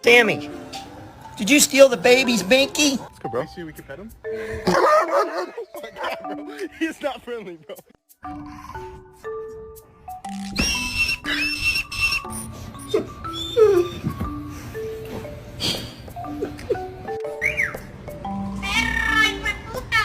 Sammy, did you steal the baby's binky? Let's go, bro. You see we can pet him? Oh my God, bro. He's not friendly, bro. Perro, hijo de puta.